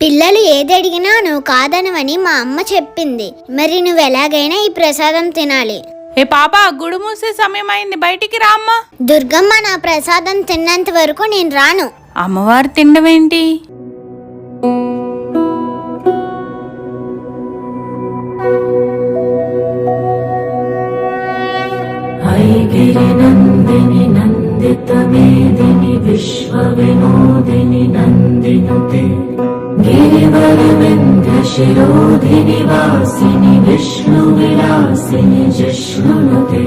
పిల్లలు ఏది అడిగినా నువ్వు కాదనవని మా అమ్మ చెప్పింది. మరి నువ్వు ఎలాగైనా ఈ ప్రసాదం తినాలి. ఏ పాపా, గుడి మూసే సమయం అయింది, బయటికి రా అమ్మా. దుర్గమ్మ, నా ప్రసాదం తిన్నంత వరకు నేను రాను. అమ్మవారు తినడమేంటి? నందిని నందిత మేదిని విశ్వ వినోదిని నందినుతే గిరివర వింధ్య శిరోధిని వాసిని విష్ణు విలాసిని జిష్ణునుతే